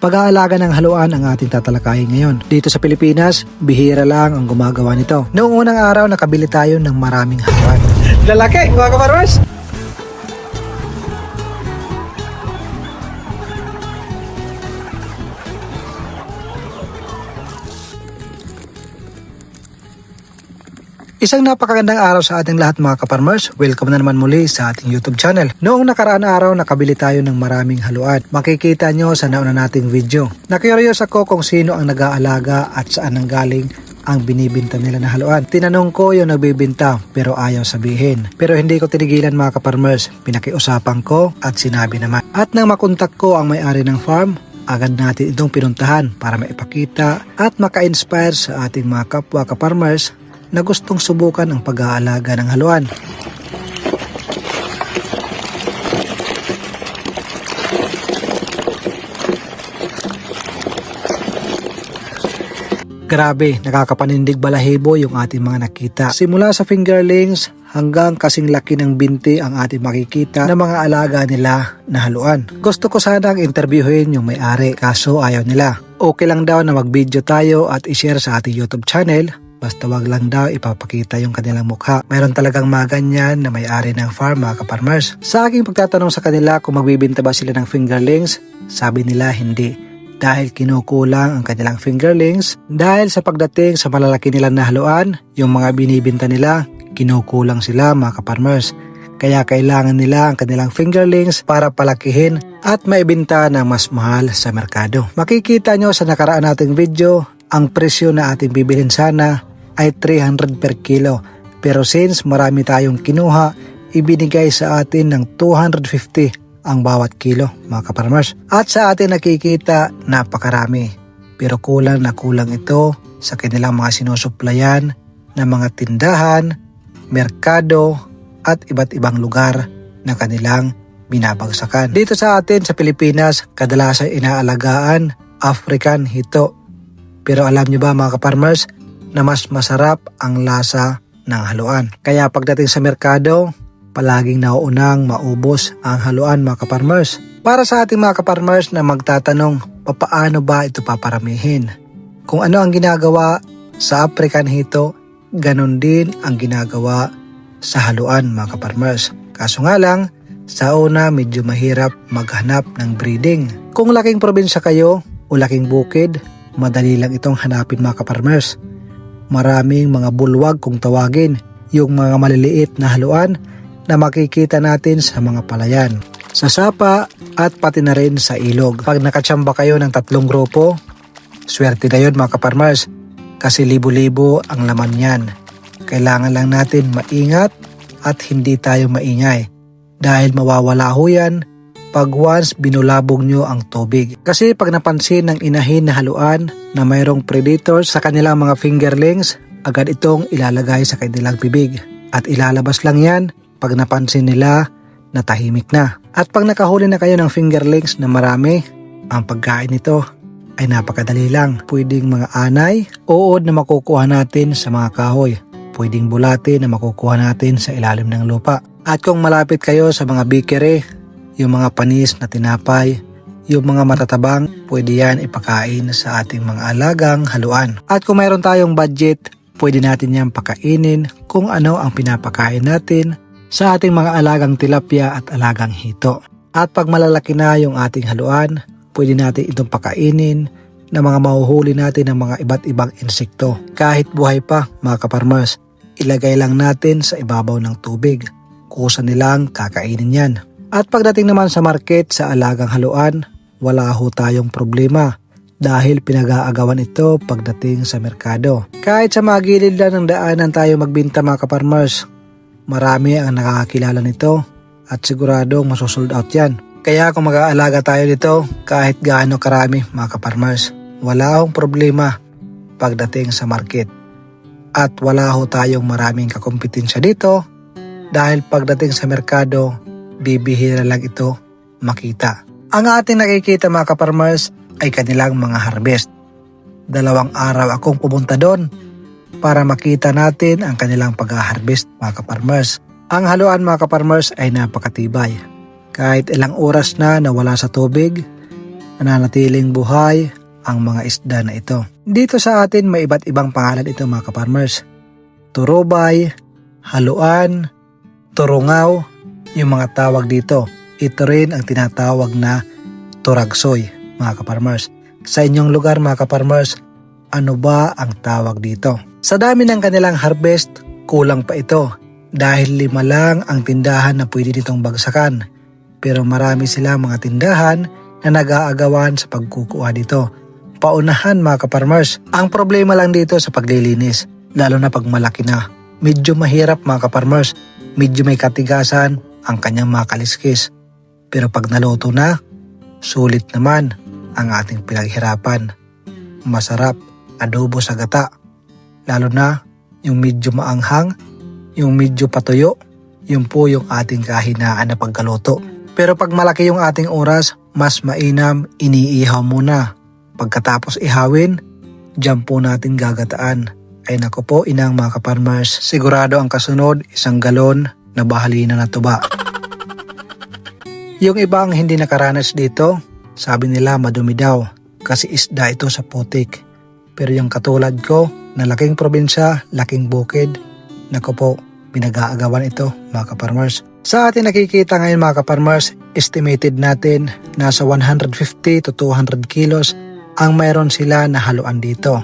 Pag-aalaga ng haluan ang ating tatalakayin ngayon. Dito sa Pilipinas, bihira lang ang gumagawa nito. Noong unang araw, nakabili tayo ng maraming haluan. Lalaki, mga kaparmers! Isang napakagandang araw sa ating lahat mga kaparmers. Welcome na naman muli sa ating YouTube channel. Noong nakaraan araw, nakabili tayo ng maraming haluan. Makikita nyo sa nauna nating video. Nakyurios ako kung sino ang nag-aalaga at saan nanggaling ang binibinta nila na haluan. Tinanong ko yung nagbibinta pero ayaw sabihin. Pero hindi ko tinigilan mga kaparmers. Pinakiusapan ko at sinabi naman. At nang makontak ko ang may-ari ng farm, agad natin itong pinuntahan para maipakita at maka-inspire sa ating mga kapwa kaparmers na gustong subukan ang pag-aalaga ng haluan. Grabe, nakakapanindig balahibo yung ating mga nakita. Simula sa fingerlings hanggang kasing laki ng binti ang ating makikita ng mga alaga nila na haluan. Gusto ko sanang interviewin yung may-ari kaso ayaw nila. Okay lang daw na mag-video tayo at i-share sa ating YouTube channel. Basta wag lang daw ipapakita yung kanilang mukha. Mayroon talagang mga ganyan na may-ari ng farm mga kaparmers. Sa aking pagtatanong sa kanila kung magbibinta ba sila ng fingerlings, sabi nila hindi. Dahil kinukulang ang kanilang fingerlings. Dahil sa pagdating sa malalaki nila na haluan, yung mga binibinta nila, kinukulang sila mga kaparmers. Kaya kailangan nila ang kanilang fingerlings para palakihin at maibinta na mas mahal sa merkado. Makikita nyo sa nakaraan nating video, ang presyo na ating bibilhin sana ay 300 per kilo. Pero since marami tayong kinuha, ibinigay sa atin ng 250 ang bawat kilo mga kaparmers. At sa atin nakikita napakarami. Pero kulang na kulang ito sa kanilang mga sinusuplayan na mga tindahan, merkado at iba't ibang lugar na kanilang binabagsakan. Dito sa atin sa Pilipinas, kadalasan inaalagaan African hito. Pero alam nyo ba mga kaparmers na mas masarap ang lasa ng haluan. Kaya pagdating sa merkado, palaging nauunang maubos ang haluan mga kaparmers. Para sa ating mga kaparmers na magtatanong, paano ba ito paparamihin? Kung ano ang ginagawa sa African hito, ganon din ang ginagawa sa haluan mga kaparmers. Kaso nga lang, sa una medyo mahirap maghanap ng breeding. Kung laking probinsya kayo o laking bukid, madali lang itong hanapin mga kaparmers. Maraming mga bulwag kung tawagin, yung mga maliliit na haluan na makikita natin sa mga palayan, sa sapa at pati na rin sa ilog. Pag nakatsamba kayo ng 3 grupo, swerte na yun mga kaparmers kasi libo-libo ang laman yan. Kailangan lang natin maingat at hindi tayo maingay dahil mawawala ho yan pag once binulabog nyo ang tubig. Kasi pag napansin ng inahin na haluan na mayroong predators sa kanilang mga fingerlings, agad itong ilalagay sa kanilang bibig. At ilalabas lang yan pag napansin nila na tahimik na. At pag nakahuli na kayo ng fingerlings na marami, ang pagkain nito ay napakadali lang. Pwedeng mga anay, uod na makukuha natin sa mga kahoy. Pwedeng bulate na makukuha natin sa ilalim ng lupa. At kung malapit kayo sa mga bakery, yung mga panis na tinapay, yung mga matatabang, pwede yan ipakain sa ating mga alagang haluan. At kung mayroon tayong budget, pwede natin yan pakainin kung ano ang pinapakain natin sa ating mga alagang tilapia at alagang hito. At pag malalaki na yung ating haluan, pwede natin itong pakainin na mga mahuhuli natin ng mga iba't ibang insekto. Kahit buhay pa mga kaparmers, ilagay lang natin sa ibabaw ng tubig. Kusa nilang kakainin yan. At pagdating naman sa market sa alagang haluan, wala ho tayong problema dahil pinag-aagawan ito pagdating sa merkado. Kahit sa mga gilid lang ng daanan tayo magbinta mga kaparmers, marami ang nakakakilala nito at siguradong masusold out yan. Kaya kung mag-aalaga tayo nito, kahit gaano karami mga kaparmers, wala hong problema pagdating sa market. At wala ho tayong maraming kakompetensya dito dahil pagdating sa merkado, bibihira lang ito makita. Ang ating nakikita mga kaparmers ay kanilang mga harvest. 2 araw akong pumunta doon para makita natin ang kanilang pag-harvest mga kaparmers. Ang haluan mga kaparmers ay napakatibay. Kahit ilang oras na nawala sa tubig, nananatiling buhay ang mga isda na ito. Dito sa atin may iba't ibang pangalan ito mga kaparmers. Turubay, haluan, turungaw, yung mga tawag dito. Ito rin ang tinatawag na turagsoy mga kaparmers. Sa inyong lugar mga kaparmers, ano ba ang tawag dito? Sa dami ng kanilang harvest, kulang pa ito dahil 5 lang ang tindahan na pwede nitong bagsakan. Pero marami silang mga tindahan na nag-aagawan sa pagkukuha dito. Paunahan mga kaparmers. Ang problema lang dito sa paglilinis, lalo na pag malaki na. Medyo mahirap mga kaparmers, medyo may katigasan ang kanyang mga kaliskis. Pero pag naluto na, sulit naman ang ating pinaghirapan. Masarap, adobo sa gata. Lalo na yung medyo maanghang, yung medyo patuyo, yun po yung ating kahinaan na pagkaluto. Pero pag malaki yung ating oras, mas mainam iniihaw muna. Pagkatapos ihawin, diyan po natin gagataan. Ay nako po inang mga kaparmers, sigurado ang kasunod 1 galon na bahalina na tuba. Yung ibang hindi nakaranas dito, sabi nila madumi daw kasi isda ito sa putik. Pero yung katulad ko na laking probinsya, laking bukid, nako po, pinag-aagawan ito mga kaparmers. Sa ating nakikita ngayon mga kaparmers, estimated natin nasa 150 to 200 kilos ang mayroon sila na haluan dito.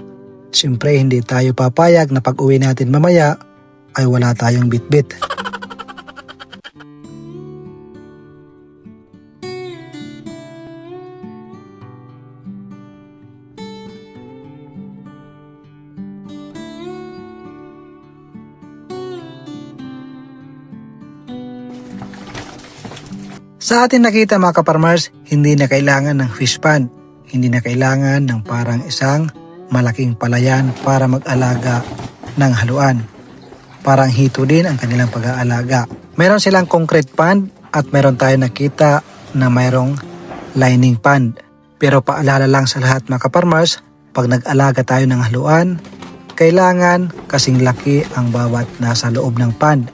Siyempre hindi tayo papayag na pag uwi natin mamaya ay wala tayong bitbit. Sa atin nakita mga kaparmers, hindi na kailangan ng fish pond. Hindi na kailangan ng parang isang malaking palayan para mag-alaga ng haluan. Parang hito din ang kanilang pag-aalaga. Meron silang concrete pond at meron tayo nakita na mayroong lining pond. Pero paalala lang sa lahat mga kaparmers, pag nag-alaga tayo ng haluan, kailangan kasing laki ang bawat nasa loob ng pond.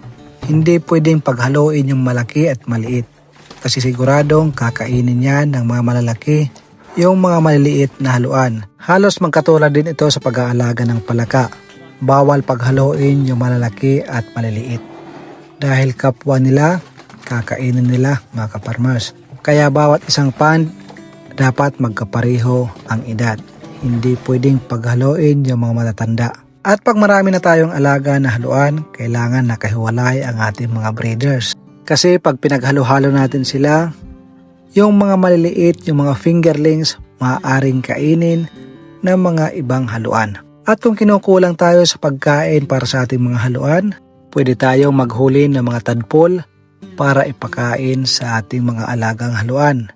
Hindi pwedeng paghaluin yung malaki at maliit. Kasi siguradong kakainin yan ng mga malalaki yung mga maliliit na haluan. Halos magkatulad din ito sa pag-aalaga ng palaka. Bawal paghaluin yung malalaki at maliliit. Dahil kapwa nila, kakainin nila mga kaparmers. Kaya bawat isang pond, dapat magkapareho ang edad. Hindi pwedeng paghaluin yung mga matatanda. At pag marami na tayong alaga na haluan, kailangan nakahiwalay ang ating mga breeders. Kasi pag pinaghalo-halo natin sila, yung mga maliliit, yung mga fingerlings, maaaring kainin ng mga ibang haluan. At kung kinukulang tayo sa pagkain para sa ating mga haluan, pwede tayong maghuli ng mga tadpole para ipakain sa ating mga alagang haluan.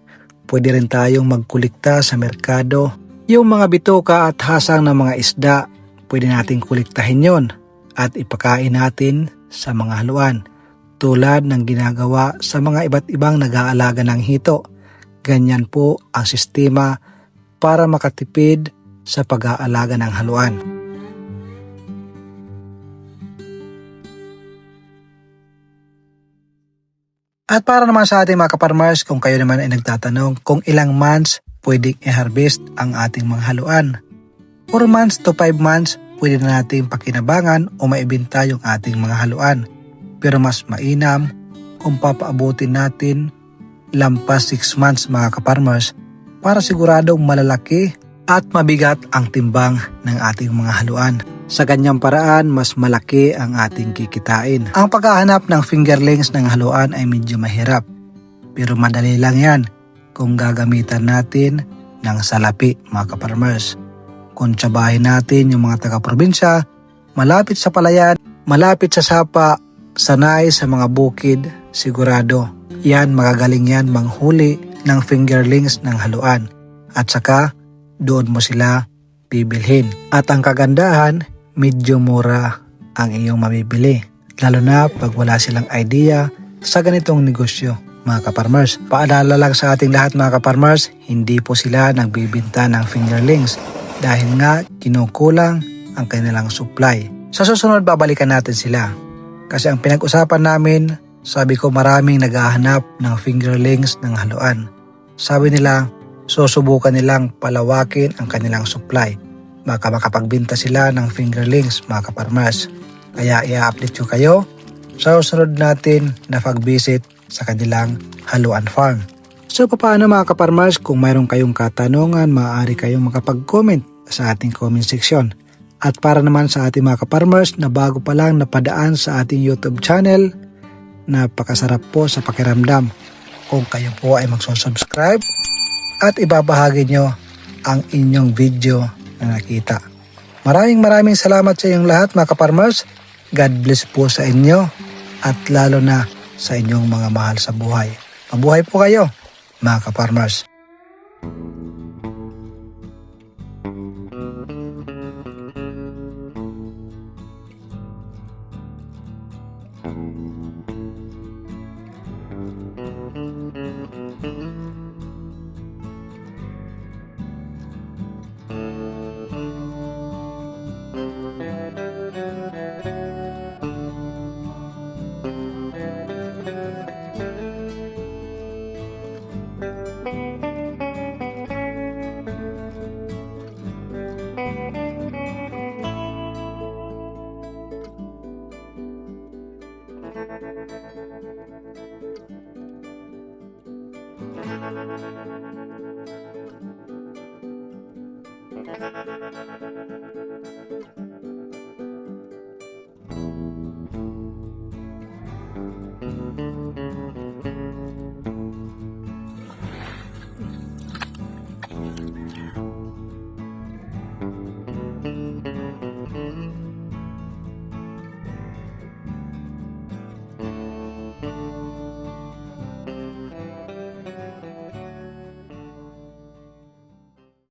Pwede rin tayong magkulikta sa merkado. Yung mga bituka at hasang ng mga isda, pwede nating kuliktahin yon at ipakain natin sa mga haluan. Tulad ng ginagawa sa mga iba't ibang nag-aalaga ng hito. Ganyan po ang sistema para makatipid sa pag-aalaga ng haluan. At para naman sa ating mga kaparmers, kung kayo naman ay nagtatanong kung ilang months pwedeng i-harvest ang ating mga haluan. 4 months to 5 months pwede na natin pakinabangan o maibenta yung ating mga haluan. Pero mas mainam kung papaabutin natin lampas 6 months mga kaparmers para siguradong malalaki at mabigat ang timbang ng ating mga haluan. Sa ganyang paraan, mas malaki ang ating kikitain. Ang paghahanap ng fingerlings ng haluan ay medyo mahirap. Pero madali lang yan kung gagamitan natin ng salapi mga kaparmers. Kung tsabahin natin yung mga taga-probinsya, malapit sa palayan, malapit sa sapa, sanay sa mga bukid, sigurado yan magagaling yan manghuli ng fingerlings ng haluan at saka doon mo sila bibilhin. At ang kagandahan, medyo mura ang iyong mabibili, lalo na pag wala silang idea sa ganitong negosyo mga kaparmers. Paalala lang sa ating lahat mga kaparmers, hindi po sila nagbibinta ng fingerlings dahil nga kinukulang ang kanilang supply. Sa susunod babalikan natin sila. Kasi ang pinag-usapan namin, sabi ko maraming naghahanap ng fingerlings ng haluan. Sabi nila, susubukan nilang palawakin ang kanilang supply. Baka makapagbenta sila ng fingerlings mga kaparmers. Kaya i-update ko kayo sa susunod natin na pag-visit sa kanilang haluan farm. So paano mga kaparmers, kung mayroon kayong katanungan, maaari kayong makapag-comment sa ating comment section. At para naman sa ating mga kaparmers na bago pa lang napadaan sa ating YouTube channel, napakasarap po sa pakiramdam kung kayo po ay magsusubscribe at ibabahagi nyo ang inyong video na nakita. Maraming salamat sa inyong lahat mga kaparmers. God bless po sa inyo at lalo na sa inyong mga mahal sa buhay. Mabuhay po kayo mga kaparmers.